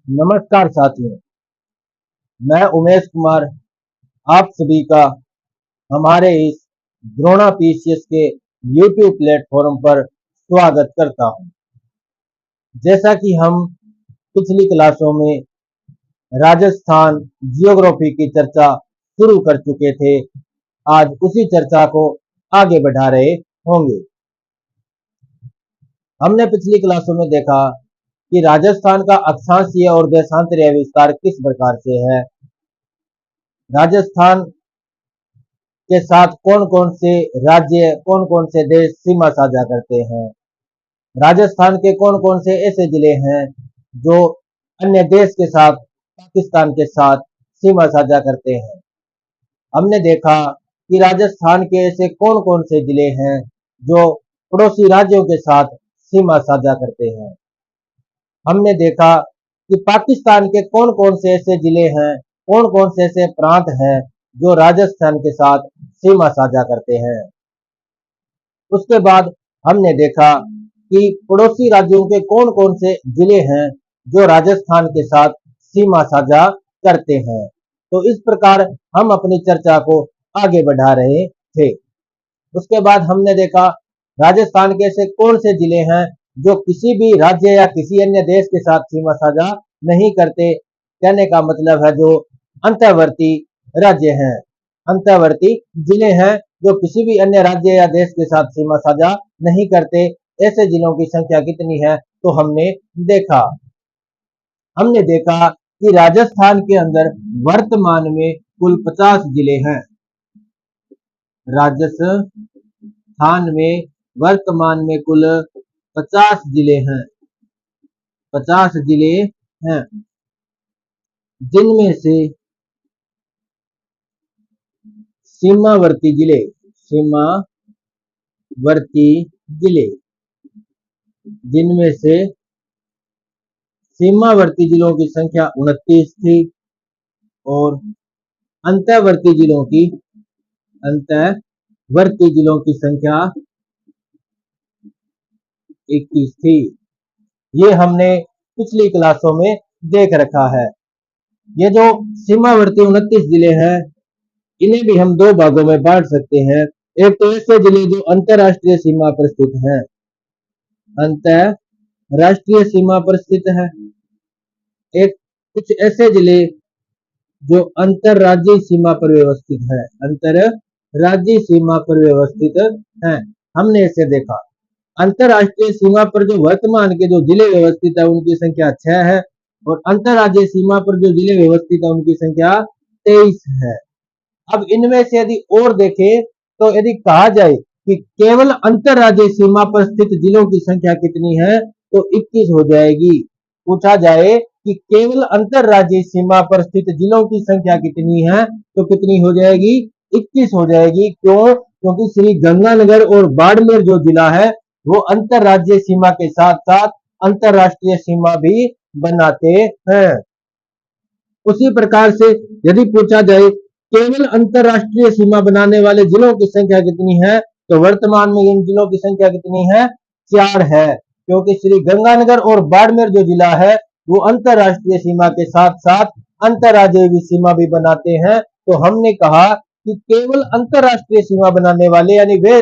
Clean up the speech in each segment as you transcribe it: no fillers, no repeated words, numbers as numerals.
नमस्कार साथियों, मैं उमेश कुमार आप सभी का हमारे इस द्रोणा पीसीएस के यूट्यूब प्लेटफॉर्म पर स्वागत करता हूं। जैसा कि हम पिछली क्लासों में राजस्थान जियोग्राफी की चर्चा शुरू कर चुके थे, आज उसी चर्चा को आगे बढ़ा रहे होंगे। हमने पिछली क्लासों में देखा कि राजस्थान का अक्षांशीय और देशांतरीय विस्तार किस प्रकार से है, राजस्थान के साथ कौन कौन से राज्य, कौन कौन से देश सीमा साझा करते हैं, राजस्थान के कौन कौन से ऐसे जिले हैं जो अन्य देश के साथ, पाकिस्तान के साथ सीमा साझा करते हैं। हमने देखा कि राजस्थान के ऐसे कौन कौन से जिले हैं जो पड़ोसी राज्यों के साथ सीमा साझा करते हैं। हमने देखा कि पाकिस्तान के कौन कौन से ऐसे जिले हैं, कौन कौन से ऐसे प्रांत हैं जो राजस्थान के साथ सीमा साझा करते हैं। उसके बाद हमने देखा कि पड़ोसी राज्यों के कौन कौन से जिले हैं जो राजस्थान के साथ सीमा साझा करते हैं। तो इस प्रकार हम अपनी चर्चा को आगे बढ़ा रहे थे। उसके बाद हमने देखा राजस्थान के ऐसे कौन से जिले हैं जो किसी भी राज्य या किसी अन्य देश के साथ सीमा साझा नहीं करते। कहने का मतलब है जो अंतर्वर्ती राज्य हैं, अंतर्वर्ती जिले हैं जो किसी भी अन्य राज्य या देश के साथ सीमा साझा नहीं करते। ऐसे जिलों की संख्या कितनी है तो हमने देखा कि राजस्थान के अंदर वर्तमान में कुल 50 जिले हैं। राजस्थान में वर्तमान में कुल 50 जिले हैं, 50 जिले हैं, जिनमें से सीमावर्ती जिले, जिनमें से सीमावर्ती जिलों की संख्या 29 थी और अंतर्वर्ती जिलों की संख्या 21 थी। ये हमने पिछली क्लासों में देख रखा है। ये जो सीमावर्ती 29 जिले हैं, इन्हें भी हम दो भागों में बांट सकते हैं। एक तो ऐसे जिले जो अंतरराष्ट्रीय सीमा पर स्थित हैं, अंतरराष्ट्रीय सीमा पर स्थित है। एक कुछ ऐसे जिले जो अंतरराज्यीय सीमा पर व्यवस्थित है, अंतरराज्यीय सीमा पर व्यवस्थित है। हमने इसे देखा। अंतरराष्ट्रीय सीमा पर जो वर्तमान के जो जिले व्यवस्थित है उनकी संख्या 6 है और अंतरराज्यीय सीमा पर जो जिले व्यवस्थित है उनकी संख्या 23 है। अब इनमें से यदि और देखें तो यदि कहा जाए कि केवल अंतरराज्यीय सीमा पर स्थित जिलों की संख्या कितनी है तो 21 हो जाएगी। पूछा जाए कि केवल अंतरराज्यीय सीमा पर स्थित जिलों की संख्या कितनी है तो कितनी हो जाएगी, 21 हो जाएगी। क्यों? क्योंकि श्री गंगानगर और बाड़मेर जो जिला है वो अंतरराज्यीय सीमा के साथ साथ अंतरराष्ट्रीय सीमा भी बनाते हैं। उसी प्रकार से यदि पूछा जाए केवल अंतरराष्ट्रीय सीमा बनाने वाले जिलों की संख्या कितनी है तो वर्तमान में इन जिलों की संख्या कितनी है, 4 है। क्योंकि श्री गंगानगर और बाड़मेर जो जिला है वो अंतरराष्ट्रीय सीमा के साथ साथ अंतरराज्यीय सीमा भी बनाते हैं। तो हमने कहा कि केवल अंतरराष्ट्रीय सीमा बनाने वाले यानी वे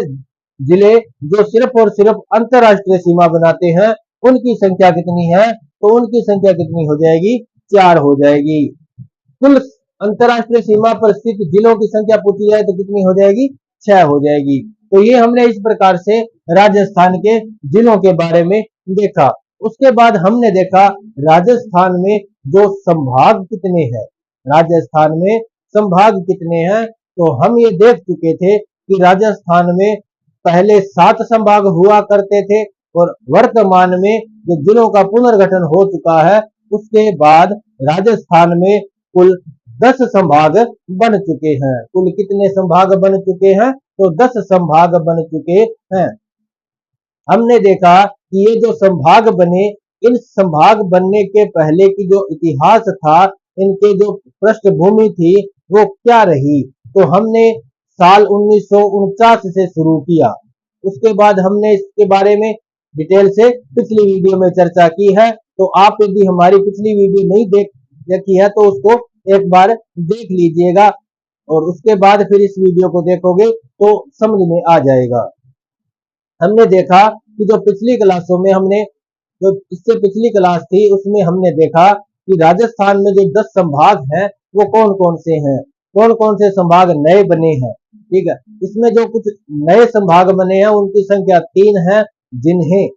जिले जो सिर्फ और सिर्फ अंतरराष्ट्रीय सीमा बनाते हैं उनकी संख्या कितनी है तो उनकी संख्या कितनी हो जाएगी, 4 हो जाएगी। कुल अंतरराष्ट्रीय सीमा पर स्थित जिलों की संख्या पूछी जाए तो कितनी हो जाएगी, 6 हो जाएगी। तो ये हमने इस प्रकार से राजस्थान के जिलों के बारे में देखा। उसके बाद हमने देखा राजस्थान में जो संभाग कितने हैं, राजस्थान में संभाग कितने हैं तो हम ये देख चुके थे कि राजस्थान में पहले 7 संभाग हुआ करते थे और वर्तमान में जो जिलों का पुनर्गठन हो चुका है उसके बाद राजस्थान में कुल 10 संभाग बन चुके हैं। कुल कितने संभाग बन चुके हैं तो 10 संभाग बन चुके हैं। हमने देखा कि ये जो संभाग बने, इन संभाग बनने के पहले की जो इतिहास था, इनके जो पृष्ठभूमि थी वो क्या रही, तो हमने साल 1949 से शुरू किया। उसके बाद हमने इसके बारे में डिटेल से पिछली वीडियो में चर्चा की है, तो आप यदि हमारी पिछली वीडियो नहीं देखी है तो उसको एक बार देख लीजिएगा और उसके बाद फिर इस वीडियो को देखोगे तो समझ में आ जाएगा। हमने देखा कि जो पिछली क्लासों में हमने जो इससे पिछली क्लास थी उसमें हमने देखा कि राजस्थान में जो 10 संभाग हैं वो कौन कौन से हैं, कौन कौन से संभाग नए बने हैं। ठीक है, इसमें जो कुछ नए संभाग बने हैं उनकी संख्या 3 है, जिन्हें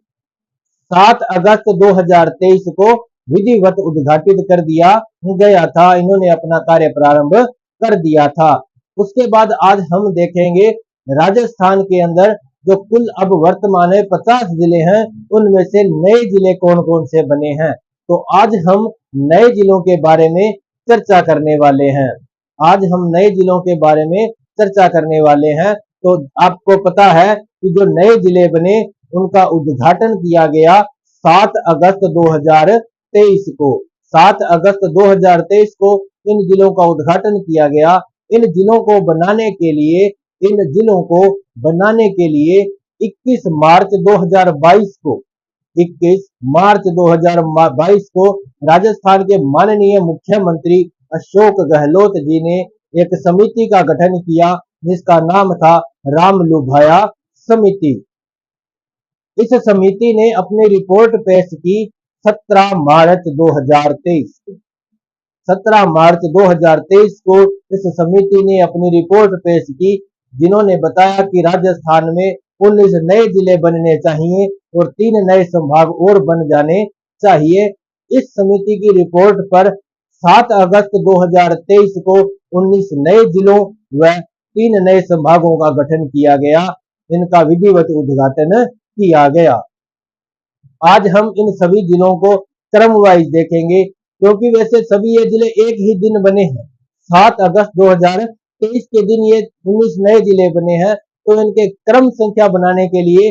7 अगस्त 2023 को विधिवत उद्घाटित कर दिया गया था। इन्होंने अपना कार्य प्रारंभ कर दिया था। उसके बाद आज हम देखेंगे राजस्थान के अंदर जो कुल अब वर्तमान में 50 जिले हैं उनमें से नए जिले कौन कौन से बने हैं। तो आज हम नए जिलों के बारे में चर्चा करने वाले हैं। आज हम नए जिलों के बारे में चर्चा करने वाले हैं। तो आपको पता है कि जो नए जिले बने उनका उद्घाटन किया गया 7 अगस्त 2023 को। 7 अगस्त 2023 को इन जिलों का उद्घाटन किया गया। इन जिलों को बनाने के लिए 21 मार्च 2022 को 21 मार्च 2022 को राजस्थान के माननीय मुख्यमंत्री अशोक गहलोत जी ने एक समिति का गठन किया जिसका नाम था रामलुभाया समिति। इस समिति ने अपनी रिपोर्ट पेश की 17 मार्च 2023 को। 17 मार्च 2023 को इस समिति ने अपनी रिपोर्ट पेश की, जिन्होंने बताया कि राजस्थान में 19 नए जिले बनने चाहिए और 3 नए संभाग और बन जाने चाहिए। इस समिति की रिपोर्ट पर 7 अगस्त 2023 को 19 नए जिलों व 3 नए संभागों का गठन किया गया। इनका विधिवत उद्घाटन किया गया। आज हम इन सभी जिलों को क्रम वाइज देखेंगे, क्योंकि वैसे सभी ये जिले एक ही दिन बने हैं। 7 अगस्त 2023 के दिन ये 19 नए जिले बने हैं, तो इनके क्रम संख्या बनाने के लिए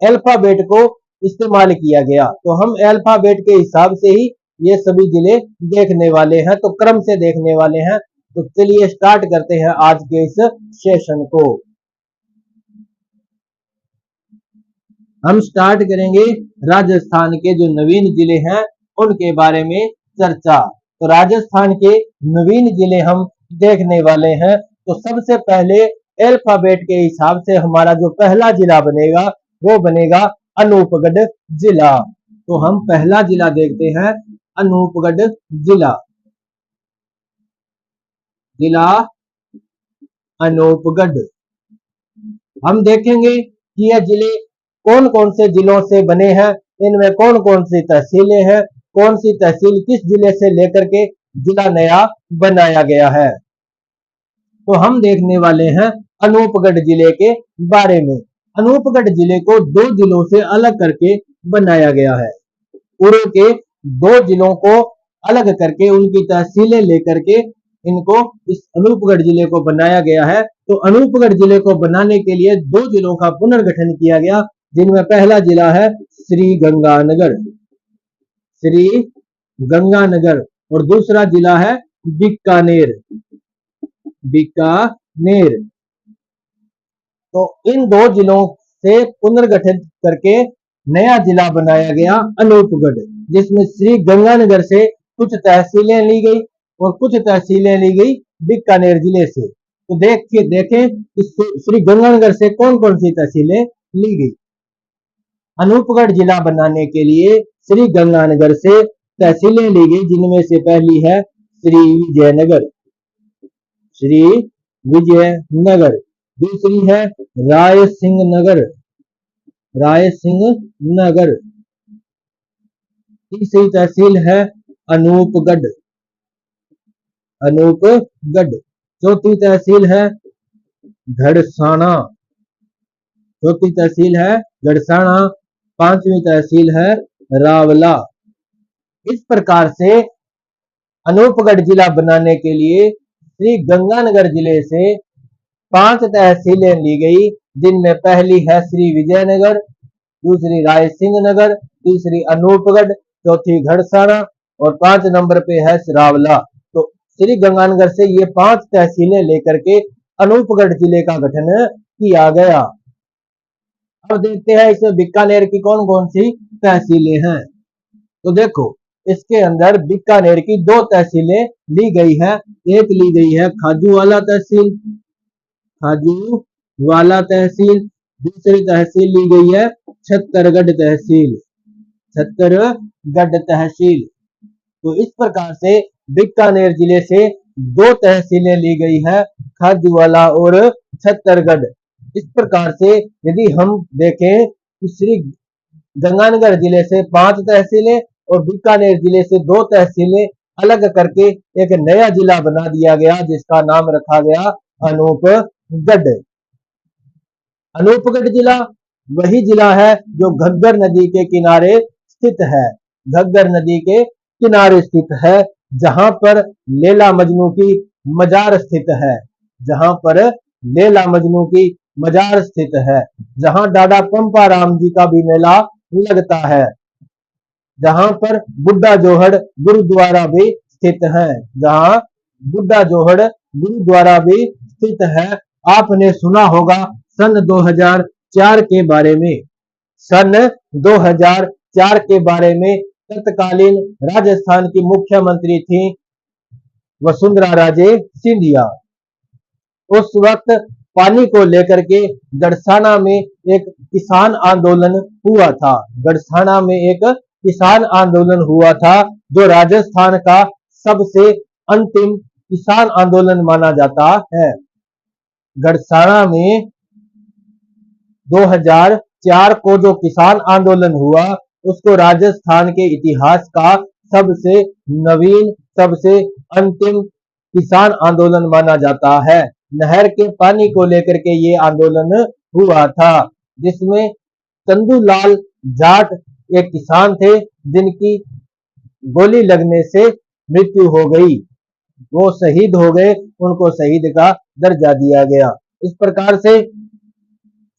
अल्फाबेट को इस्तेमाल किया गया। तो हम अल्फाबेट के हिसाब से ही ये सभी जिले देखने वाले हैं, तो क्रम से देखने वाले हैं। तो चलिए स्टार्ट करते हैं आज के इस सेशन को। हम स्टार्ट करेंगे राजस्थान के जो नवीन जिले हैं उनके बारे में चर्चा। तो राजस्थान के नवीन जिले हम देखने वाले हैं। तो सबसे पहले अल्फाबेट के हिसाब से हमारा जो पहला जिला बनेगा वो बनेगा अनूपगढ़ जिला। तो हम पहला जिला देखते हैं अनूपगढ़ जिला। जिला अनूपगढ़। हम देखेंगे कि यह जिले कौन कौन से जिलों से बने हैं, इनमें कौन कौन सी तहसीलें हैं, कौन सी तहसील किस जिले से लेकर के जिला नया बनाया गया है। तो हम देखने वाले हैं अनूपगढ़ जिले के बारे में। अनूपगढ़ जिले को 2 जिलों से अलग करके बनाया गया है। पूर्व के 2 जिलों को अलग करके उनकी तहसीलें लेकर के इनको इस अनूपगढ़ जिले को बनाया गया है। तो अनूपगढ़ जिले को बनाने के लिए 2 जिलों का पुनर्गठन किया गया, जिनमें पहला जिला है श्री गंगानगर, श्री गंगानगर, और दूसरा जिला है बीकानेर, बीकानेर। तो इन 2 जिलों से पुनर्गठित करके नया जिला बनाया गया अनूपगढ़, जिसमें श्री गंगानगर से कुछ तहसीलें ली गई और कुछ तहसीलें ली गई बीकानेर जिले से। तो देखें कि श्री गंगानगर से कौन कौन सी तहसीलें ली गई। अनूपगढ़ जिला बनाने के लिए श्री गंगानगर से तहसीलें ली गई, जिनमें से पहली है श्री विजयनगर, श्री विजयनगर। दूसरी है रायसिंह नगर, रायसिंह नगर। तीसरी तहसील है अनूपगढ़, अनूपगढ़। चौथी तहसील है घड़साना, चौथी तहसील है घड़साना। पांचवी तहसील है रावला। इस प्रकार से अनूपगढ़ जिला बनाने के लिए श्री गंगानगर जिले से 5 तहसीलें ली गई, जिनमें पहली है श्री विजयनगर, दूसरी रायसिंह नगर, तीसरी अनूपगढ़, चौथी घड़साना और 5 नंबर पे है रावला। तो श्री गंगानगर से ये 5 तहसीलें लेकर के अनूपगढ़ जिले का गठन किया गया। अब देखते हैं इसमें बीकानेर की कौन कौन सी तहसीलें हैं। तो देखो इसके अंदर बीकानेर की दो तहसीलें ली गई है। एक ली गई है खाजूवाला तहसील, खाजूवाला तहसील। दूसरी तहसील ली गई है छत्तरगढ़ तहसील, छत्तरगढ़ तहसील। तो इस प्रकार से बीकानेर जिले से दो तहसीलें ली गई है, खाजूवाला और छत्तरगढ़। इस प्रकार से यदि हम देखें कि श्री गंगानगर जिले से 5 तहसीलें और बीकानेर जिले से 2 तहसीलें अलग करके एक नया जिला बना दिया गया, जिसका नाम रखा गया अनूपगढ़। अनूपगढ़ जिला वही जिला है जो घग्गर नदी के किनारे स्थित है, घग्गर नदी के किनारे स्थित है, जहां पर लैला मजनू की मजार स्थित है, जहां पर लैला मजनू की मजार स्थित है, जहां डाडा पंपा राम जी का भी मेला लगता है, जहां पर बुड्ढा जोहड़ गुरुद्वारा भी स्थित है, जहां बुड्ढा जोहड़ गुरुद्वारा भी स्थित है। आपने सुना होगा सन 2004 के बारे में, सन 2004 के बारे में तत्कालीन राजस्थान की मुख्यमंत्री थी वसुंधरा राजे सिंधिया। उस वक्त पानी को लेकर के गड़साना में एक किसान आंदोलन हुआ था, गड़साना में एक किसान आंदोलन हुआ था, जो राजस्थान का सबसे अंतिम किसान आंदोलन माना जाता है। गड़साना में 2004 को जो किसान आंदोलन हुआ, उसको राजस्थान के इतिहास का सबसे नवीन, सबसे अंतिम किसान आंदोलन माना जाता है। नहर के पानी को लेकर के ये आंदोलन हुआ था, जिसमें चंदूलाल जाट एक किसान थे, जिनकी गोली लगने से मृत्यु हो गई, वो शहीद हो गए, उनको शहीद का दर्जा दिया गया। इस प्रकार से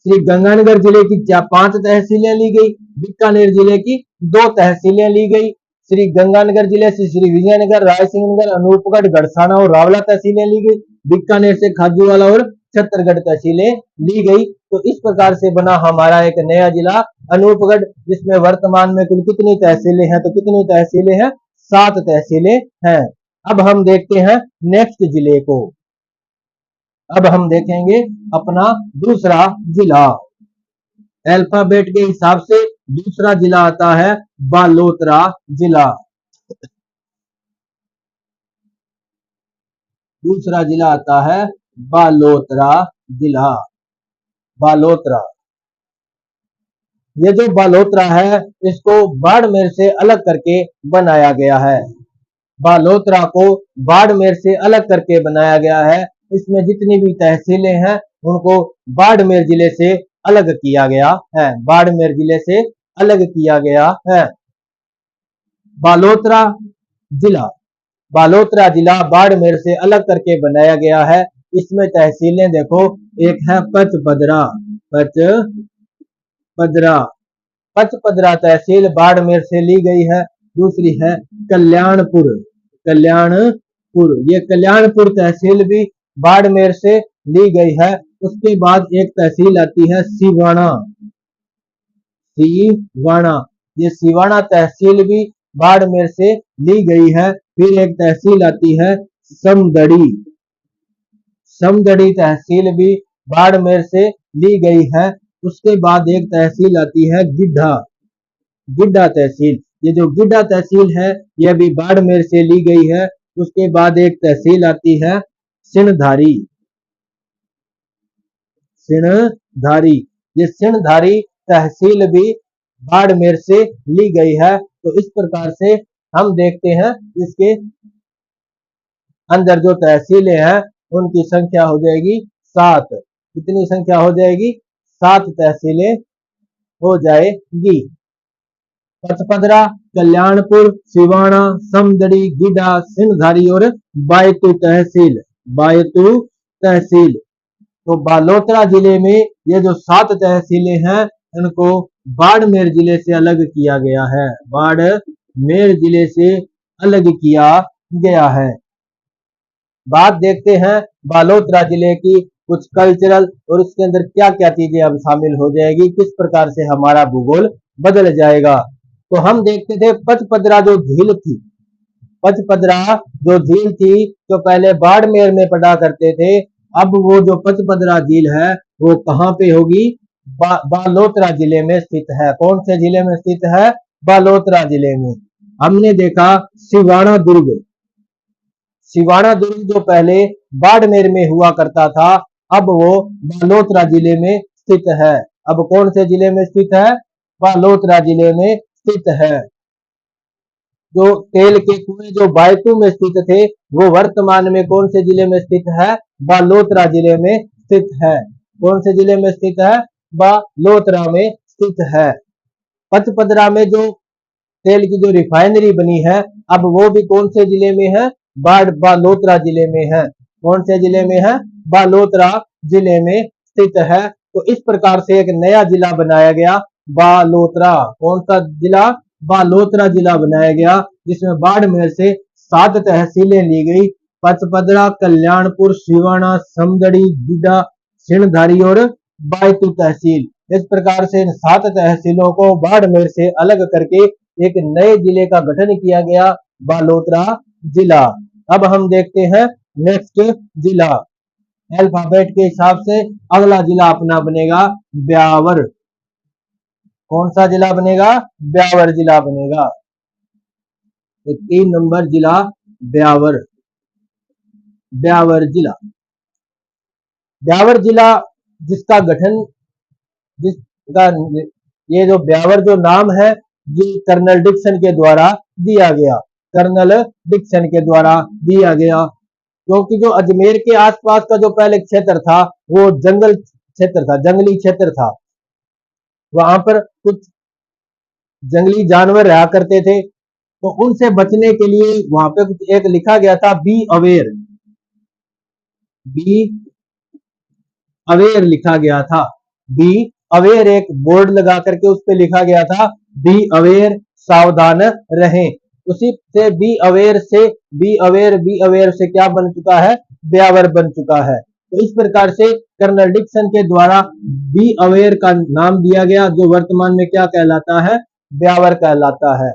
श्री गंगानगर जिले की 5 तहसीलें ली गई, बीकानेर जिले की 2 तहसीलें ली गई। श्री गंगानगर जिले से श्री विजयनगर, रायसिंहनगर, अनूपगढ़, गड़साना और रावला तहसीलें ली गई। बीकानेर से खाजूवाला और छत्तरगढ़ तहसीलें ली गई। तो इस प्रकार से बना हमारा एक नया जिला अनूपगढ़, जिसमें वर्तमान में कुल कितनी तहसीलें हैं? तो कितनी तहसीलें हैं? 7 तहसीलें हैं। अब हम देखते हैं नेक्स्ट जिले को। अब हम देखेंगे अपना दूसरा जिला। अल्फाबेट के हिसाब से दूसरा जिला आता है बालोतरा जिला। दूसरा जिला आता है बालोतरा जिला। बालोतरा, ये जो बालोतरा है, इसको बाड़मेर से अलग करके बनाया गया है। बालोतरा को बाड़मेर से अलग करके बनाया गया है। इसमें जितनी भी तहसीलें हैं, उनको बाड़मेर जिले से अलग किया गया है, बाड़मेर जिले से अलग किया गया है। बालोतरा जिला, बालोतरा जिला बाड़मेर से अलग करके बनाया गया है। इसमें तहसीलें देखो, एक है पचपदरा, पचपदरा, पचपदरा तहसील बाड़मेर से ली गई है। दूसरी है कल्याणपुर, कल्याणपुर, ये कल्याणपुर तहसील भी बाड़मेर से ली गई है। उसके बाद एक तहसील आती है सिवाना, सिवाना, ये सिवाना तहसील भी बाड़मेर से ली गई है। फिर एक तहसील आती है समदड़ी, समदड़ी तहसील भी बाड़मेर से ली गई है। उसके बाद एक तहसील आती है गिड्ढा, गिड्ढा तहसील, ये जो गिड्ढा तहसील है, यह भी बाड़मेर से ली गई है। उसके बाद एक तहसील आती है सिणधारी, सिणधारी, ये सिणधारी तहसील भी बाड़मेर से ली गई है। तो इस प्रकार से हम देखते हैं इसके अंदर जो तहसीलें हैं, उनकी संख्या हो जाएगी 7। कितनी संख्या हो जाएगी? 7 तहसीलें हो जाएगी। पचपदरा, कल्याणपुर, सिवाना, समदड़ी, गिड्ढा, सिणधारी और बायतू तहसील, बायतू तहसील। तो बालोतरा जिले में ये जो 7 तहसीलें हैं, इनको बाड़मेर जिले से अलग किया गया है, बाड़मेर जिले से अलग किया गया है। बात देखते हैं बालोतरा जिले की कुछ कल्चरल, और इसके अंदर क्या क्या चीजें अब शामिल हो जाएगी, किस प्रकार से हमारा भूगोल बदल जाएगा। तो हम देखते थे पचपदरा जो झील थी, पचपदरा जो झील थी तो पहले बाड़मेर में पड़ा करते थे। अब वो जो पचपदरा झील है वो कहाँ पे होगी? बालोतरा जिले में स्थित है। कौन से जिले में स्थित है? बालोतरा जिले में। हमने देखा सिवाना दुर्ग, सिवाना दुर्ग जो पहले बाड़मेर में हुआ करता था, अब वो बालोतरा जिले में स्थित है। अब कौन से जिले में स्थित है? बालोतरा जिले में स्थित है। जो तेल के कुएं जो बायतू में स्थित थे, वो वर्तमान में कौन से जिले में स्थित है? बालोतरा जिले में स्थित है। कौन से जिले में स्थित है? बालोतरा में स्थित है। पचपदरा में जो तेल की जो रिफाइनरी बनी है, अब वो भी कौन से जिले में है? बालोतरा जिले में है। कौन से जिले में है? बालोतरा जिले में स्थित है। तो इस प्रकार से एक नया जिला बनाया गया, बालोतरा। कौन सा जिला? बालोतरा जिला बनाया गया, जिसमें बाड़मेर से 7 तहसीलें ली गई। पचपदरा, कल्याणपुर, सिवाना, समदड़ी, बीडा, सिणधारी और बायतू तहसील। इस प्रकार से इन 7 तहसीलों को बाड़मेर से अलग करके एक नए जिले का गठन किया गया, बालोतरा जिला। अब हम देखते हैं नेक्स्ट जिला। अल्फाबेट के हिसाब से अगला जिला अपना बनेगा ब्यावर। कौन सा जिला बनेगा? ब्यावर जिला बनेगा। तो 3 नंबर जिला ब्यावर, ब्यावर जिला। ब्यावर जिला जिसका गठन, जिसका ये जो ब्यावर जो नाम है, ये कर्नल डिक्सन के द्वारा दिया गया, कर्नल डिक्सन के द्वारा दिया गया। क्योंकि जो अजमेर के आसपास का जो पहले क्षेत्र था वो जंगल क्षेत्र था, जंगली क्षेत्र था। वहां पर कुछ जंगली जानवर रहा करते थे, तो उनसे बचने के लिए वहां पे कुछ एक लिखा गया था, बी अवेयर, बी अवेयर लिखा गया था। बी अवेयर एक बोर्ड लगा करके उस पर लिखा गया था, बी अवेयर, सावधान रहें। उसी से बी अवेयर से बी अवेयर से क्या बन चुका है? ब्यावर बन चुका है। तो इस प्रकार से कर्नल डिक्सन के द्वारा बी अवेयर का नाम दिया गया, जो वर्तमान में क्या कहलाता है? ब्यावर कहलाता है।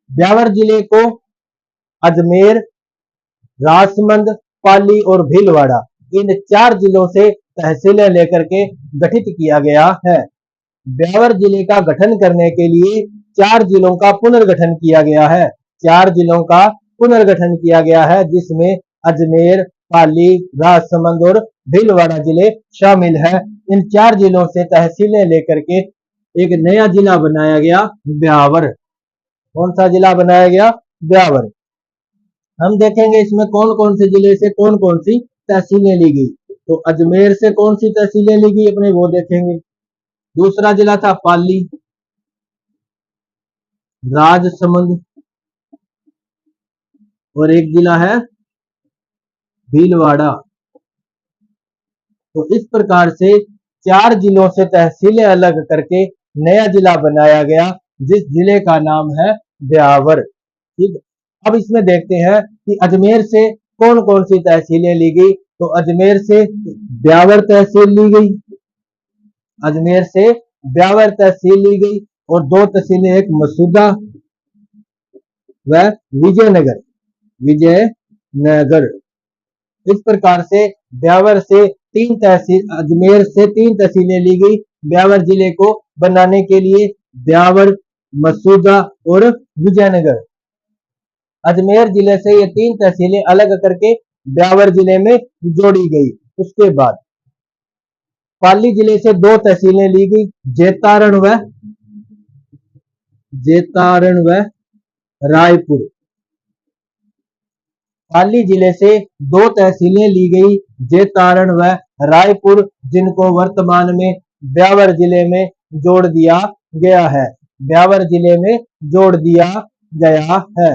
ब्यावर जिले को अजमेर, राजसमंद, पाली और भीलवाड़ा, इन 4 जिलों से तहसीलें लेकर के गठित किया गया है। ब्यावर जिले का गठन करने के लिए 4 जिलों का पुनर्गठन किया गया है, 4 जिलों का पुनर्गठन किया गया है, जिसमें अजमेर, पाली, राजसमंद और भीलवाड़ा जिले शामिल है। इन 4 जिलों से तहसीलें लेकर के एक नया जिला बनाया गया, ब्यावर। कौन सा जिला बनाया गया? ब्यावर। हम देखेंगे इसमें कौन कौन से जिले से कौन कौन सी तहसीलें ली गई। तो अजमेर से कौन सी तहसीलें ली गई अपने वो देखेंगे। दूसरा जिला था पाली, राजसमंद और एक जिला है भीलवाड़ा। तो इस प्रकार से 4 जिलों से तहसीलें अलग करके नया जिला बनाया गया, जिस जिले का नाम है ब्यावर। ठीक। अब इसमें देखते हैं कि अजमेर से कौन कौन सी तहसीलें ली गई। तो अजमेर से ब्यावर तहसील ली गई, अजमेर से ब्यावर तहसील ली गई, और 2 तहसीलें, एक मसूदा व विजयनगर, विजयनगर। इस प्रकार से ब्यावर से 3 तहसील, अजमेर से 3 तहसीलें ली गई ब्यावर जिले को बनाने के लिए, ब्यावर, मसूदा और विजयनगर। अजमेर जिले से ये 3 तहसीलें अलग करके ब्यावर जिले में जोड़ी गई। उसके बाद पाली जिले से 2 तहसीलें ली गई, जेतारण व रायपुर। पाली जिले से 2 तहसीलें ली गई, जेतारण व रायपुर, जिनको वर्तमान में ब्यावर जिले में जोड़ दिया गया है, ब्यावर जिले में जोड़ दिया गया है।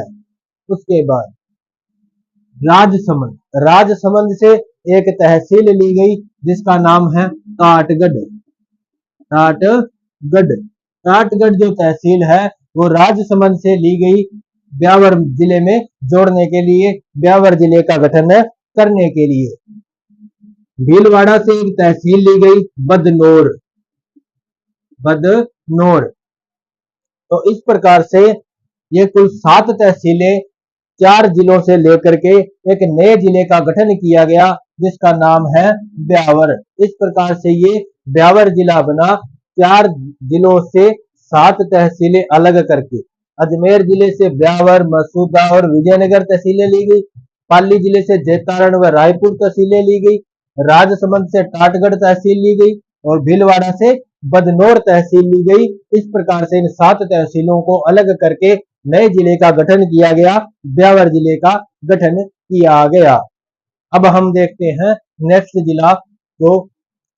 उसके बाद राजसमंद, राजसमंद से एक तहसील ली गई जिसका नाम है काटगढ़, काटगढ़। काटगढ़ जो तहसील है वो राजसमंद से ली गई ब्यावर जिले में जोड़ने के लिए, ब्यावर जिले का गठन करने के लिए। भीलवाड़ा से एक तहसील ली गई बदनौर, बदनौर। तो इस प्रकार से ये कुल 7 तहसीलें 4 जिलों से लेकर के एक नए जिले का गठन किया गया जिसका नाम है ब्यावर। इस प्रकार से ये ब्यावर जिला बना 4 जिलों से 7 तहसीलें अलग करके। अजमेर जिले से ब्यावर, मसूदा और विजयनगर तहसीलें ली गई। पाली जिले से जैतारण व रायपुर तहसीलें ली गई। राजसमंद से टाटगढ़ तहसील ली गई और भीलवाड़ा से बदनौर तहसील ली गई। इस प्रकार से इन 7 तहसीलों को अलग करके नए जिले का गठन किया गया, ब्यावर जिले का गठन किया गया। अब हम देखते हैं नेक्स्ट जिला, तो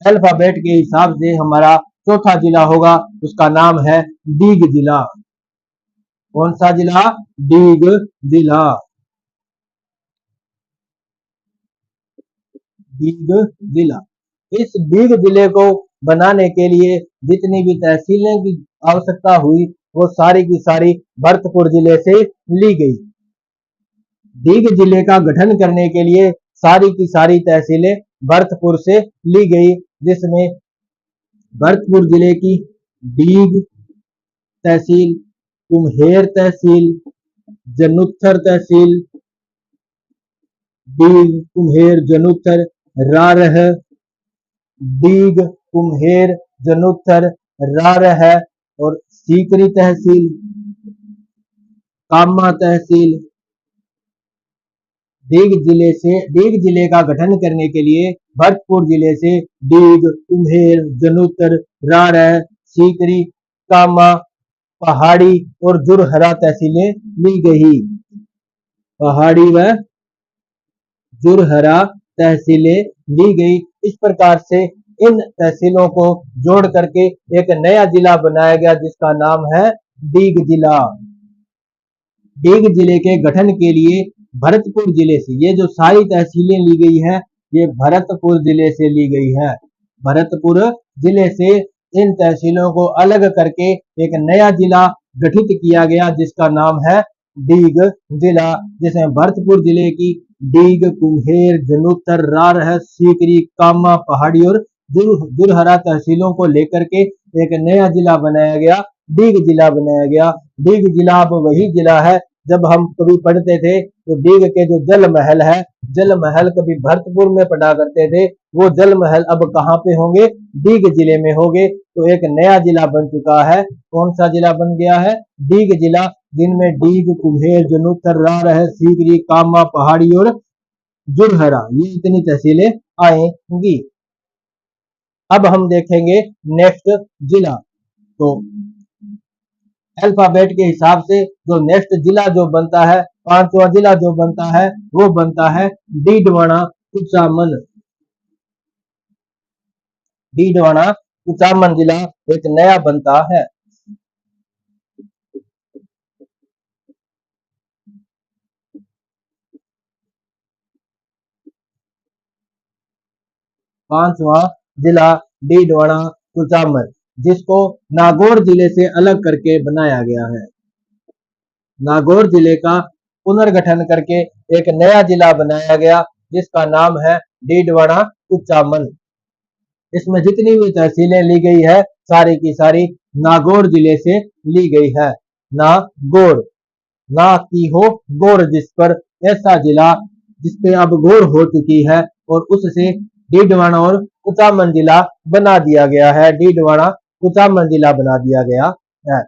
अल्फाबेट के हिसाब से हमारा चौथा जिला होगा, उसका नाम है डीग जिला। कौन सा जिला? डीग जिला। डीग जिला। इस डीग जिले को बनाने के लिए जितनी भी तहसीलें की आवश्यकता हुई वो सारी की सारी भरतपुर जिले से ली गई। डीग जिले का गठन करने के लिए सारी की सारी तहसीलें भरतपुर से ली गई, जिसमें भरतपुर जिले की डीग तहसील, कुम्हेर तहसील, जनुत्थर तहसील, डीग, कुम्हेर, जनुत्थर, रारह, डीग, कुम्हेर, जनुत्थर, रारह और सीकरी तहसील, कामा तहसील। डीग जिले का गठन करने के लिए भरतपुर जिले से डीग, कुम्हेर, जनुत्तर, रारह, सीकरी, कामा, पहाड़ी और जुरहरा तहसीलें ली गई। पहाड़ी व जुरहरा तहसीलें ली गई। इस प्रकार से इन तहसीलों को जोड़ करके एक नया जिला बनाया गया जिसका नाम है डीग जिला। डीग जिले के गठन के लिए भरतपुर जिले से ये जो सारी तहसीलें ली गई है ये भरतपुर जिले से ली गई है। भरतपुर जिले से इन तहसीलों को अलग करके एक नया जिला गठित किया गया जिसका नाम है डीग जिला, जिसमें भरतपुर जिले की डीग, कुम्हेर, जनुत्तर, रारह, सीकरी, कामा, पहाड़ी और जुरहरा तहसीलों को लेकर के एक नया जिला बनाया गया, डीग जिला बनाया गया। डीग जिला अब वही जिला है जब हम कभी पढ़ते थे तो डीग के जो जल महल है, जल महल कभी भरतपुर में पढ़ा करते थे, वो जल महल अब कहाँ पे होंगे? डीग जिले में होंगे। तो एक नया जिला बन चुका है। कौन सा जिला बन गया है? डीग जिला, जिनमें डीग, कुम्हेर, जनुत्तर, रारह, सीकरी, कामा, पहाड़ी और जुरहरा ये इतनी तहसीलें आएंगी। अब हम देखेंगे नेक्स्ट जिला। तो अल्फाबेट के हिसाब से जो नेक्स्ट जिला जो बनता है, पांचवा जिला जो बनता है वो बनता है डीडवाना कुचामन। डीडवाना कुचामन जिला एक नया बनता है। पांचवा जिला डीडवाना कुचामन, जिसको नागौर जिले से अलग करके बनाया गया है। नागौर जिले का पुनर्गठन करके एक नया जिला बनाया गया जिसका नाम है डीडवाना कुचामन। इसमें जितनी भी तहसीलें ली गई है सारी की सारी नागौर जिले से ली गई है। नागौर, ना की हो गौर जिस पर, ऐसा जिला जिसपे अब गौर हो चुकी है और उससे डीडवाना और कुचामन जिला बना दिया गया है। डीडवाना कुचामन जिला बना दिया गया है।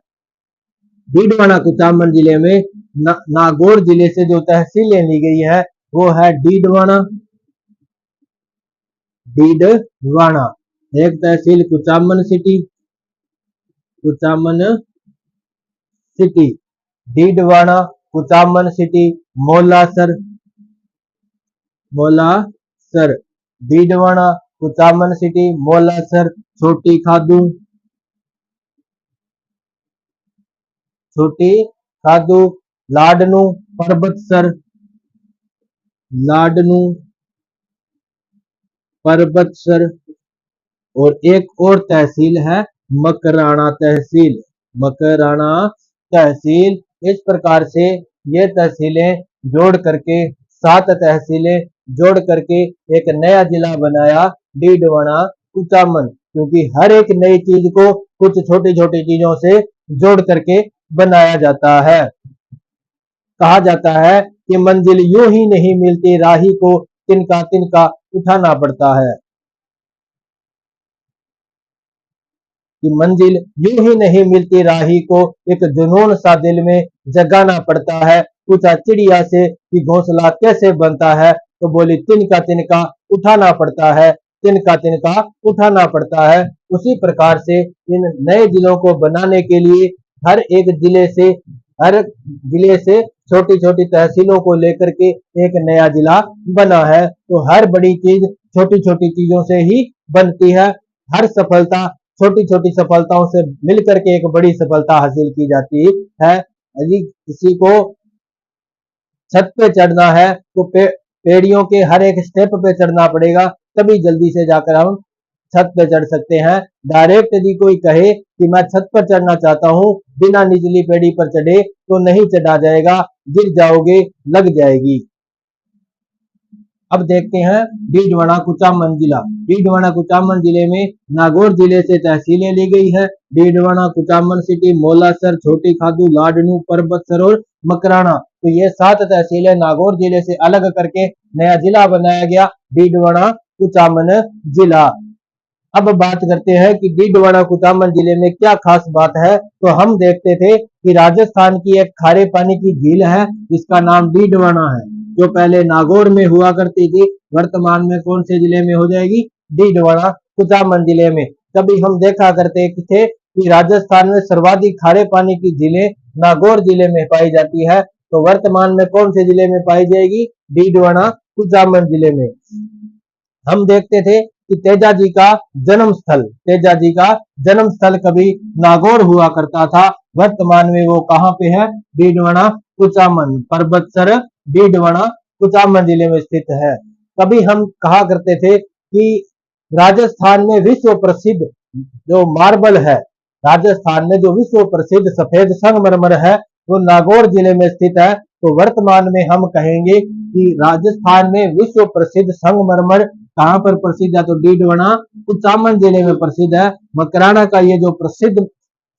डीडवाना कुचामन जिले में नागौर जिले से जो तहसीलें ली गई है वो है डीडवाना, डीडवाना, एक तहसील Kuchaman city, Kuchaman city, Didwana, Kuchaman city, Molasar, Molasar, Didwana, Kuchaman city, Molasar, Chhoti Khadu, छोटी खादू, लाडनू, परबतसर, लाडनू, परबतसर और एक और तहसील है मकराना तहसील, मकराना तहसील। इस प्रकार से ये तहसीलें जोड़ करके 7 तहसीलें जोड़ करके एक नया जिला बनाया डीडवाना कुचामन, क्योंकि हर एक नई चीज को कुछ छोटी छोटी चीजों से जोड़ करके बनाया जाता है। कहा जाता है कि मंजिल यूं ही नहीं मिलती, राही को तिनका तिनका उठाना पड़ता है। कि मंजिल यूं ही नहीं मिलती, राही को एक जुनून सा दिल में जगाना पड़ता है। पूछा चिड़िया से कि घोंसला कैसे बनता है, तो बोली तिनका तिनका उठाना पड़ता है, तिनका तिनका उठाना पड़ता है। उसी प्रकार से इन नए जिलों को बनाने के लिए हर जिले से छोटी छोटी तहसीलों को लेकर के एक नया जिला बना है। तो हर बड़ी चीज छोटी छोटी चीजों से ही बनती है। हर सफलता छोटी छोटी सफलताओं से मिलकर के एक बड़ी सफलता हासिल की जाती है। यदि किसी को छत पे चढ़ना है तो पेड़ियों के हर एक स्टेप पे चढ़ना पड़ेगा, तभी जल्दी से जाकर हम छत पे चढ़ सकते हैं। डायरेक्ट यदि कोई कहे कि मैं छत पर चढ़ना चाहता हूं बिना निचली पेड़ी पर चढ़े, तो नहीं चढ़ा जाएगा, गिर जाओगे, लग जाएगी। अब देखते हैं डीडवाना कुचामन जिला। डीडवाना कुचामन जिले में नागौर जिले से तहसीलें ली गई है। डीडवाना, कुचामन सिटी, मोलासर, छोटी खादू, लाडनू, परबतसर और मकराना, तो ये 7 तहसीलें नागौर जिले से अलग करके नया जिला बनाया गया, डीडवाना कुचामन जिला। अब बात करते हैं कि डीडवाना कुचामन जिले में क्या खास बात है। तो हम देखते थे कि राजस्थान की एक खारे पानी की झील है जिसका नाम डीडवाना है, जो पहले नागौर में हुआ करती थी, वर्तमान में कौन से जिले में हो जाएगी, डीडवाना कुचामन जिले में। कभी हम देखा करते थे कि राजस्थान में सर्वाधिक खारे पानी की झीलें नागौर जिले में पाई जाती है, तो वर्तमान में कौन से जिले में पाई जाएगी, डीडवाना कुचामन जिले में। हम देखते थे कि तेजाजी का जन्म स्थल कभी नागौर हुआ करता था, वर्तमान में वो कहां पे है, डीडवाना कुचामन, परबतसर डीडवाना कुचामन जिले में स्थित है। कभी हम कहा करते थे कि राजस्थान में विश्व प्रसिद्ध जो मार्बल है, राजस्थान में जो विश्व प्रसिद्ध सफेद संगमरमर है, वो नागौर जिले में स्थित है। तो वर्तमान में हम कहेंगे कि राजस्थान में विश्व प्रसिद्ध संगमरमर कहां पर प्रसिद्ध है, तो डीडवाना कुचामन जिले में प्रसिद्ध है। मकराना का ये जो प्रसिद्ध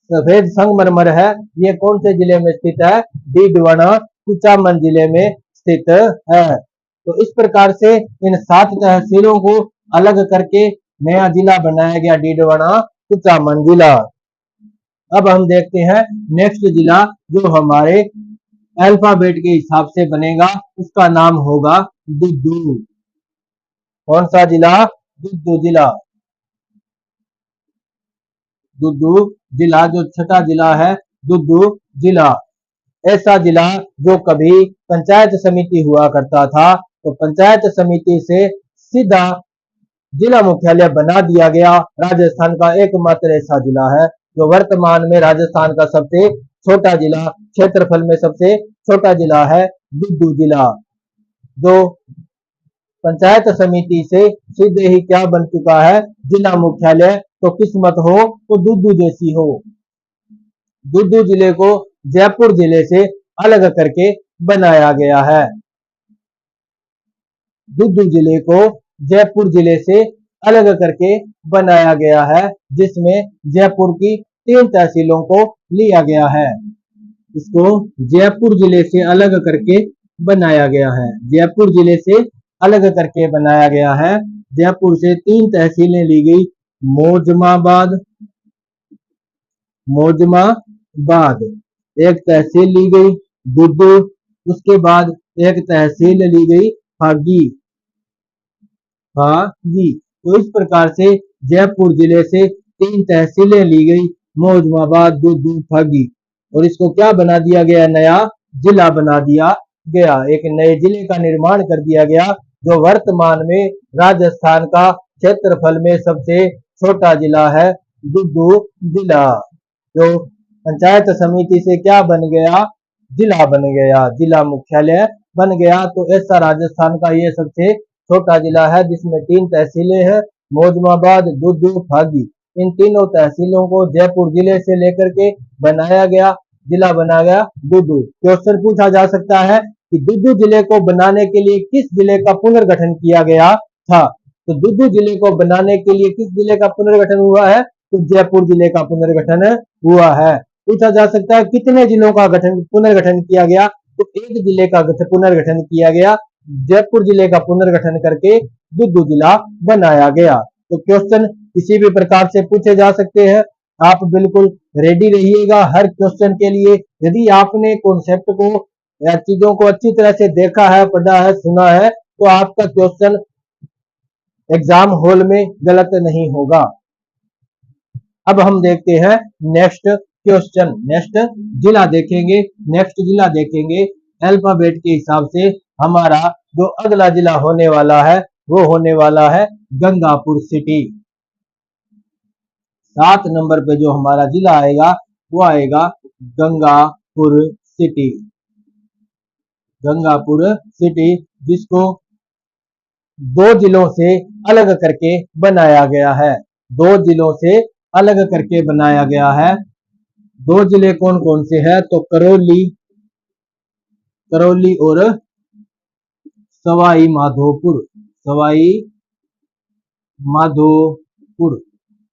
सफेद संगमरमर है, ये कौन से जिले में स्थित है, डीडवाना कुचामन जिले में स्थित है। तो इस प्रकार से इन 7 तहसीलों को अलग करके नया जिला बनाया गया, डीडवाना कुचामन जिला। अब हम देखते हैं नेक्स्ट जिला जो हमारे अल्फाबेट के हिसाब से बनेगा, उसका नाम होगा दुद्दू। कौन सा जिला, दुद्दू जिला। दुद्दू जिला जो छठा जिला है, दुद्दू जिला। ऐसा जिला जो कभी पंचायत समिति हुआ करता था, तो पंचायत समिति से सीधा जिला मुख्यालय बना दिया गया। राजस्थान का एकमात्र ऐसा जिला है जो वर्तमान में राजस्थान का सबसे छोटा जिला, क्षेत्रफल में सबसे छोटा जिला है, दुद्दू जिला, जो पंचायत समिति से सीधे ही क्या बन चुका है, जिला मुख्यालय। तो किस्मत हो तो दुद्दू जैसी हो। दुद्दू जिले को जयपुर जिले से अलग करके बनाया गया है। दुद्दू जिले को जयपुर जिले से अलग करके बनाया गया है, जिसमें जयपुर की 3 तहसीलों को लिया गया है। इसको जयपुर जिले से अलग करके बनाया गया है, जयपुर जिले से अलग करके बनाया गया है। जयपुर से 3 तहसीलें ली गई, मौजमाबाद एक तहसील ली गई, दुद्दू, उसके बाद एक तहसील ली गई फागी। तो इस प्रकार से जयपुर जिले से 3 तहसीलें ली गई, मौजमाबाद, दुद्दू, फागी, और इसको क्या बना दिया गया, नया जिला बना दिया गया। एक नए जिले का निर्माण कर दिया गया, जो वर्तमान में राजस्थान का क्षेत्रफल में सबसे छोटा जिला है, दुद्दू जिला, जो पंचायत समिति से क्या बन गया, जिला बन गया, जिला मुख्यालय बन गया। तो ऐसा राजस्थान का ये सबसे छोटा जिला है, जिसमें 3 तहसीलें हैं, मौजमाबाद, दुद्दू, फागी। इन तीनों तहसीलों को जयपुर जिले से लेकर के बनाया गया, जिला बना गया दुद्दू। क्वेश्चन पूछा जा सकता है कि दुद्दू जिले को बनाने के लिए किस जिले का पुनर्गठन किया गया था। तो दुद्दू जिले को बनाने के लिए किस जिले का पुनर्गठन हुआ है, तो जयपुर जिले का पुनर्गठन हुआ है। पूछा जा सकता है कितने जिलों का गठन पुनर्गठन किया गया, तो एक जिले का पुनर्गठन किया गया, जयपुर जिले का पुनर्गठन करके दुद्दू जिला बनाया गया। तो क्वेश्चन किसी भी प्रकार से पूछे जा सकते हैं, आप बिल्कुल रेडी रहिएगा हर क्वेश्चन के लिए। यदि आपने कॉन्सेप्ट को या चीजों को अच्छी तरह से देखा है, पढ़ा है, सुना है, तो आपका क्वेश्चन एग्जाम हॉल में गलत नहीं होगा। अब हम देखते हैं नेक्स्ट क्वेश्चन, नेक्स्ट जिला देखेंगे, नेक्स्ट जिला देखेंगे अल्फाबेट के हिसाब से। हमारा जो अगला जिला होने वाला है वो होने वाला है गंगापुर सिटी। 7 नंबर पे जो हमारा जिला आएगा वो आएगा गंगापुर सिटी। गंगापुर सिटी, जिसको 2 जिलों से अलग करके बनाया गया है, 2 जिलों से अलग करके बनाया गया है। 2 जिले कौन कौन से हैं, तो करौली, करौली और सवाई माधोपुर, सवाई माधोपुर।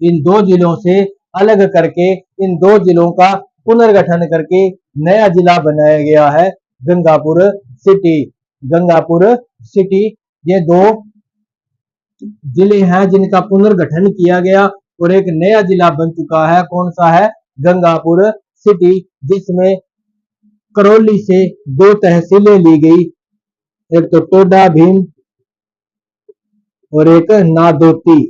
इन 2 जिलों से अलग करके इन 2 जिलों का पुनर्गठन करके नया जिला बनाया गया है गंगापुर सिटी। गंगापुर सिटी, ये 2 जिले हैं जिनका पुनर्गठन किया गया और एक नया जिला बन चुका है। कौन सा है, गंगापुर सिटी, जिसमें करौली से 2 तहसीलें ली गई, एक तो टोडा भीम और एक नादोती।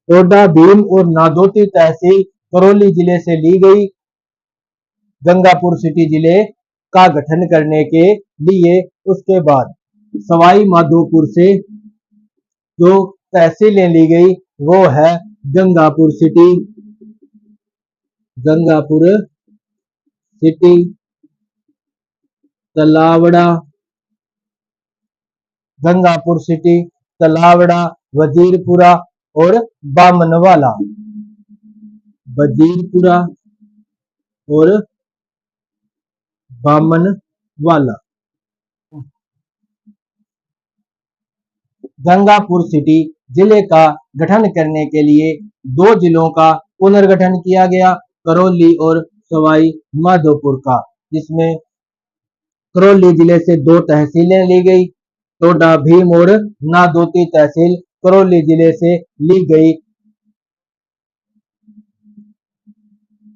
टोडा भीम और नादोती तहसील करौली जिले से ली गई गंगापुर सिटी जिले का गठन करने के लिए। उसके बाद सवाई माधोपुर से जो तहसीलें ली गई वो है Gangapur city, Gangapur city, Talawara, Gangapur city, Talawara, Wazirpura और बामनवाला, वजीरपुरा और बामनवाला। गंगापुर सिटी जिले का गठन करने के लिए 2 जिलों का पुनर्गठन किया गया, करौली और सवाई माधोपुर का, जिसमें करौली जिले से 2 तहसीलें ली गई, टोडा भीम और नादोती तहसील करौली जिले से ली गई।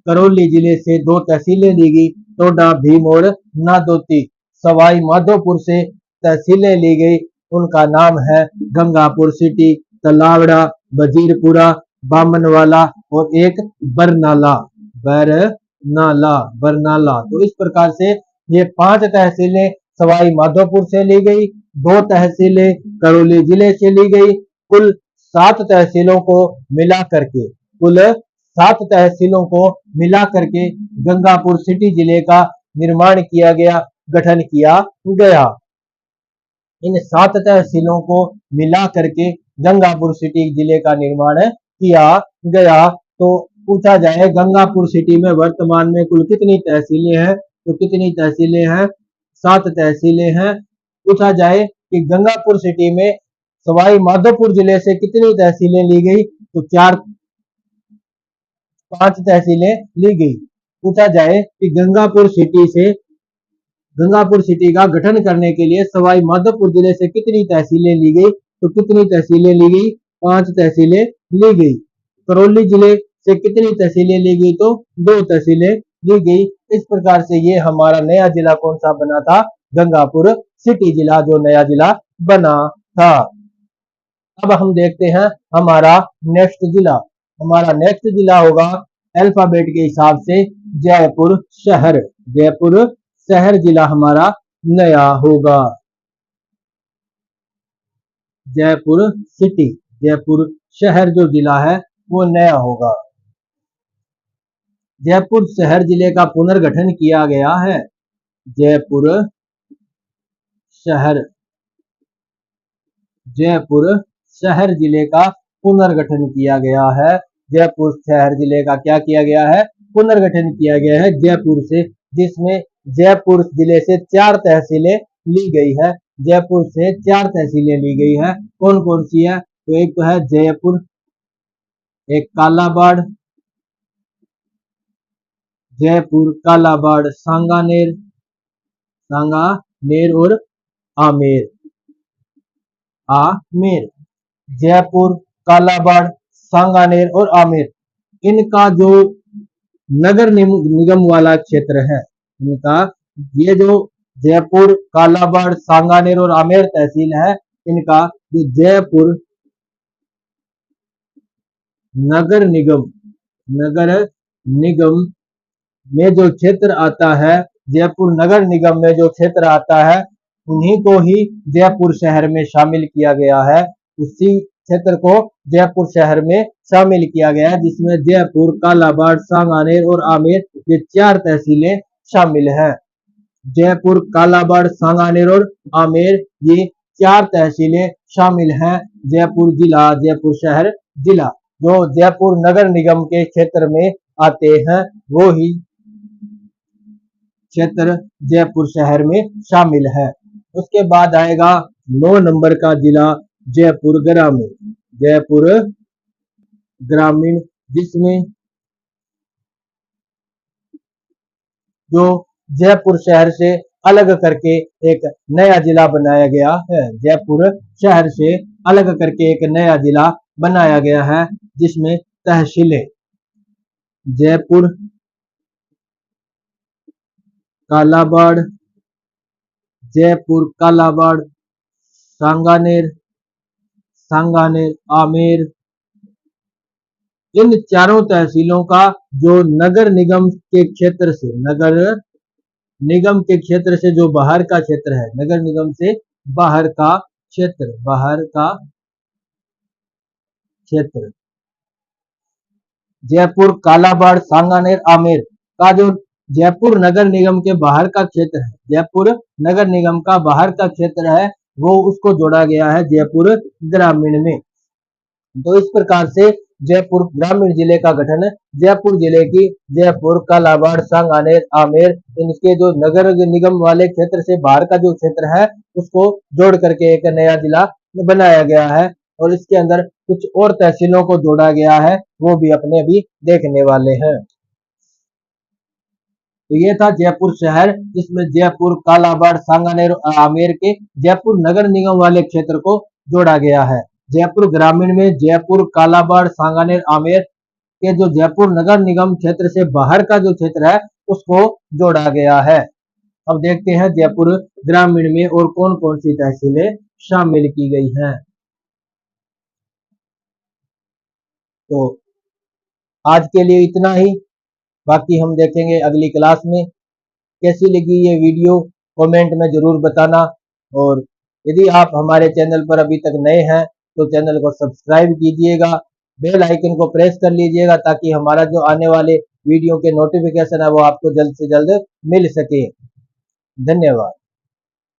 करौली जिले से 2 तहसीलें ली गई, टोडा भीम और नादोती। सवाई माधोपुर से तहसीलें ली गई, उनका नाम है गंगापुर सिटी, तलावड़ा, वजीरपुरा, बामनवाला और एक बरनाला, बरनाला, बरनाला। तो इस प्रकार से ये 5 तहसीलें सवाई माधोपुर से ली गई, 2 तहसीलें करौली जिले से ली गई, कुल 7 तहसीलों को मिला करके, कुल 7 तहसीलों को मिला करके गंगापुर सिटी जिले का निर्माण किया गया, गठन किया गया। इन 7 तहसीलों को मिला करके गंगापुर सिटी जिले का निर्माण किया गया। तो पूछा जाए गंगापुर सिटी में वर्तमान में कुल कितनी तहसीलें हैं, तो कितनी तहसीलें हैं, 7 तहसीलें हैं। पूछा जाए कि गंगापुर सिटी में सवाई माधोपुर जिले से कितनी तहसीलें ली गई, तो 5 तहसीलें ली गई। पूछा जाए कि गंगापुर सिटी का गठन करने के लिए सवाई माधोपुर जिले से कितनी तहसीलें ली गई, तो कितनी तहसीलें ली गई, 5 तहसीलें ली गई। करौली जिले से कितनी तहसीलें ली गई, तो 2 तहसीलें ली गई। इस प्रकार से ये हमारा नया जिला कौन सा बना था, गंगापुर सिटी जिला जो नया जिला बना था। अब हम देखते हैं हमारा नेक्स्ट जिला, हमारा नेक्स्ट जिला होगा अल्फाबेट के हिसाब से जयपुर शहर, जयपुर शहर जिला हमारा नया होगा। जयपुर सिटी, जयपुर शहर जो जिला है वो नया होगा। जयपुर शहर जिले का पुनर्गठन किया गया है, जयपुर शहर, जयपुर शहर जिले का पुनर्गठन किया गया है। जयपुर शहर जिले का क्या किया गया है, पुनर्गठन किया गया है जयपुर से, जिसमें जयपुर जिले से 4 तहसीलें ली गई है, जयपुर से 4 तहसीलें ली गई है। कौन कौन सी है, तो एक तो है जयपुर, एक कालाबाड़, जयपुर, कालाबाड़, सांगानेर, सांगानेर और आमेर, आमेर। जयपुर, कालाबाड़, सांगानेर और आमेर, इनका जो नगर निगम वाला क्षेत्र है, इनका ये जो जयपुर, कालाबाड़, सांगानेर और आमेर तहसील है, इनका जो जयपुर नगर निगम में जो क्षेत्र आता है, जयपुर नगर निगम में जो क्षेत्र आता है, उन्हीं को ही जयपुर शहर में शामिल किया गया है। उसी क्षेत्र को जयपुर शहर में शामिल किया गया है, जिसमें जयपुर, कालाबाड़, सांगानेर और आमेर ये 4 तहसीलें शामिल हैं। जयपुर, कालाबाड़, सांगानेर और आमेर ये 4 तहसीलें शामिल हैं जयपुर जिला, जयपुर शहर जिला। जो जयपुर नगर निगम के क्षेत्र में आते हैं, वो ही क्षेत्र जयपुर शहर में शामिल है। उसके बाद आएगा 9 नंबर का जिला जयपुर ग्रामीण। जयपुर ग्रामीण, जिसमें जो जयपुर शहर से अलग करके एक नया जिला बनाया गया है। जयपुर शहर से अलग करके एक नया जिला बनाया गया है, जिसमें तहसीलें जयपुर, कालाबाड़, जयपुर, कालाबाड़, सांगानेर, आमेर, इन चारों तहसीलों का जो नगर निगम के क्षेत्र से, नगर निगम के क्षेत्र से जो बाहर का क्षेत्र है, नगर निगम से बाहर का क्षेत्र, जयपुर, कालाबाड़, सांगानेर, आमेर का जो जयपुर नगर निगम के बाहर का क्षेत्र है, जयपुर नगर निगम का बाहर का क्षेत्र है, वो उसको जोड़ा गया है जयपुर ग्रामीण में। तो इस प्रकार से जयपुर ग्रामीण जिले का गठन जयपुर जिले की जयपुर, कालाबाड़, सांगानेर, आमेर, इनके जो नगर निगम वाले क्षेत्र से बाहर का जो क्षेत्र है, उसको जोड़ करके एक नया जिला बनाया गया है। और इसके अंदर कुछ और तहसीलों को जोड़ा गया है, वो भी अपने अभी देखने वाले हैं। तो ये था जयपुर शहर, जिसमें जयपुर, कालाबाड़, सांगानेर और आमेर के जयपुर नगर निगम वाले क्षेत्र को जोड़ा गया है। जयपुर ग्रामीण में जयपुर, कालाबाड़, सांगानेर, आमेर के जो जयपुर नगर निगम क्षेत्र से बाहर का जो क्षेत्र है, उसको जोड़ा गया है। अब देखते हैं जयपुर ग्रामीण में और कौन कौन सी तहसीलें शामिल की गई हैं। तो आज के लिए इतना ही, बाकी हम देखेंगे अगली क्लास में। कैसी लगी ये वीडियो कमेंट में जरूर बताना, और यदि आप हमारे चैनल पर अभी तक नए हैं तो चैनल को सब्सक्राइब कीजिएगा, बेल आइकन को प्रेस कर लीजिएगा, ताकि हमारा जो आने वाले वीडियो के नोटिफिकेशन है वो आपको जल्द से जल्द मिल सके। धन्यवाद।